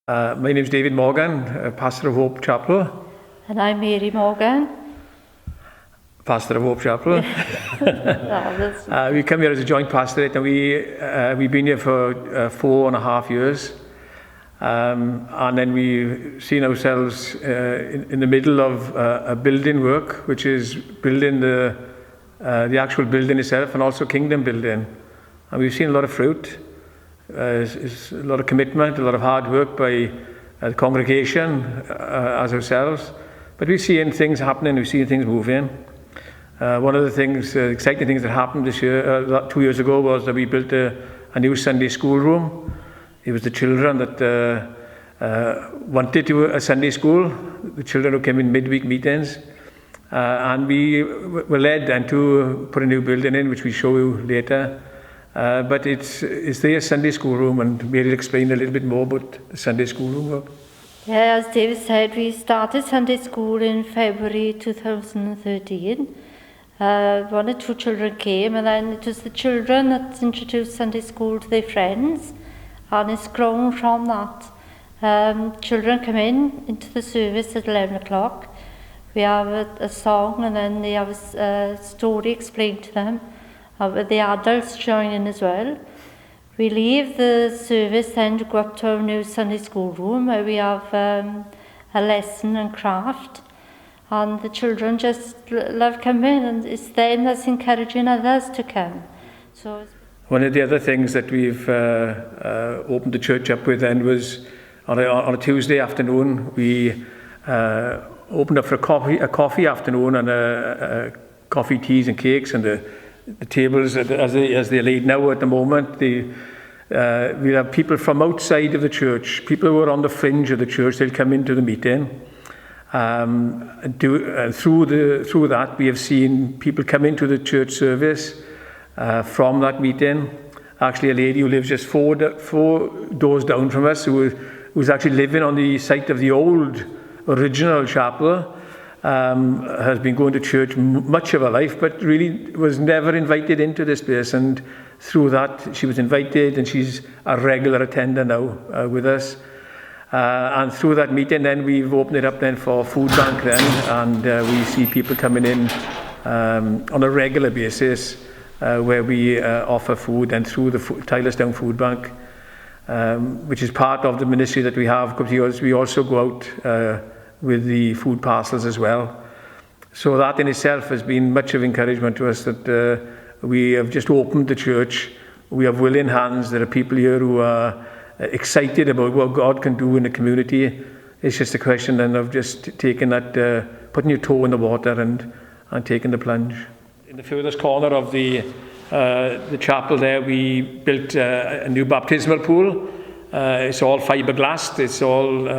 My name is David Morgan, pastor of Hope Chapel. And I'm Mary Morgan. Pastor of Hope Chapel. We come here as a joint pastorate, and we've been here for 4.5 years. And then we've seen ourselves in the middle of a building work, which is building the actual building itself and also kingdom building. And we've seen a lot of fruit. It's a lot of commitment, a lot of hard work by the congregation as ourselves. But we're seeing things happening, we're seeing things moving. One of the things, exciting things that happened this year, 2 years ago, was that we built a new Sunday school room. It was the children that wanted a Sunday school, the children who came in midweek meetings. And we were led then to put a new building in, which we show you later. But it's their Sunday school room, and Mary will explain a little bit more about the Sunday school room work. Yeah, as David said, we started Sunday school in February 2013. 1 or 2 children came, and then it was the children that introduced Sunday school to their friends, and it's grown from that. Children come into the service at 11 o'clock. We have a song, and then they have a story explained to them. The adults join in as well. We leave the service then to go up to our new Sunday school room, where we have a lesson and craft. And the children just love coming, and it's them that's encouraging others to come. So one of the other things that we've opened the church up with then was on a Tuesday afternoon, we opened up for a coffee afternoon, and coffee, teas and cakes, and the tables as they're laid now at the moment. We have people from outside of the church, people who are on the fringe of the church. They'll come into the meeting. Through that, we have seen people come into the church service from that meeting. Actually, a lady who lives just four doors down from us, who's actually living on the site of the old original chapel, has been going to church much of her life, but really was never invited into this place. And through that, she was invited, and she's a regular attender now with us. And through that meeting, then we've opened it up then for food bank then, and we see people coming in on a regular basis where we offer food, and through the Tylerstown Food Bank, which is part of the ministry that we have, because we also go out with the food parcels as well. So that in itself has been much of encouragement to us, that we have just opened the church. We have willing hands. There are people here who are excited about what God can do in the community. It's just a question then of just taking that, putting your toe in the water and taking the plunge. In the furthest corner of the chapel there, we built a new baptismal pool. It's all fiberglassed. It's all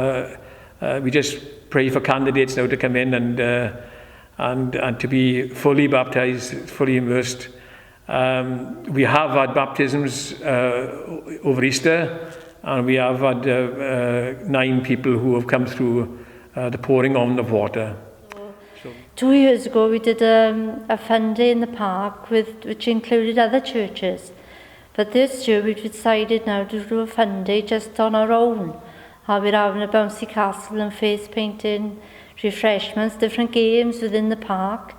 we just pray for candidates now to come in and to be fully baptized, fully immersed. We have had baptisms over Easter, and we have had 9 people who have come through the pouring on of water. 2 years ago, we did a fun day in the park which included other churches. But this year, we've decided now to do a fun day just on our own. We're having a bouncy castle and face painting, refreshments, different games within the park.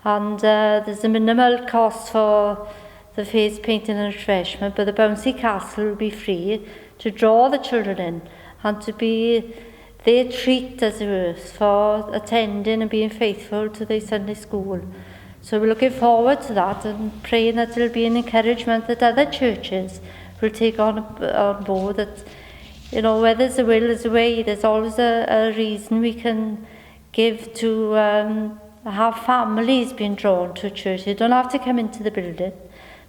And there's a minimal cost for the face painting and refreshment, but the bouncy castle will be free to draw the children in and to be their treat, as it were, for attending and being faithful to their Sunday school. So we're looking forward to that and praying that it'll be an encouragement that other churches will take on board, that, you know, where there's a will, there's a way. There's always a reason we can give to have families being drawn to a church. They don't have to come into the building,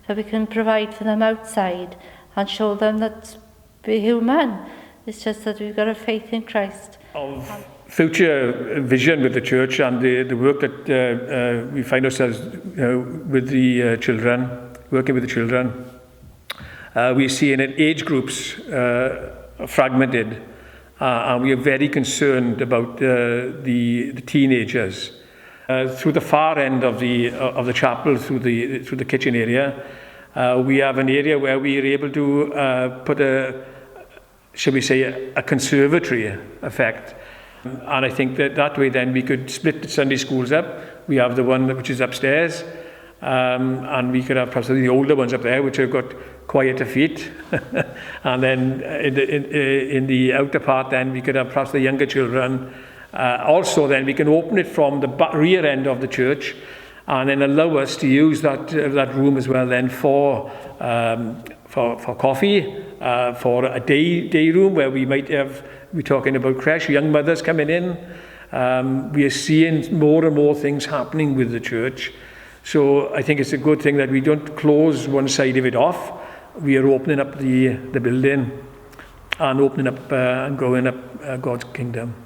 but we can provide for them outside and show them that we're human. It's just that we've got a faith in Christ. Of future vision with the church and the work that we find ourselves with the children, working with the children, we see in age groups fragmented, and we are very concerned about the teenagers. Through the far end of the chapel, through the kitchen area, we have an area where we are able to put a shall we say, a conservatory effect. And I think that way then we could split the Sunday schools up. We have the one which is upstairs, and we could have perhaps the older ones up there which have got quieter feet. And then in the outer part then we could have perhaps the younger children. Also then we can open it from the rear end of the church and then allow us to use that room as well then for coffee, for a day room where we might have, we're talking about creche, young mothers coming in. We are seeing more and more things happening with the church. So I think it's a good thing that we don't close one side of it off. We are opening up the building and opening up and growing up God's kingdom.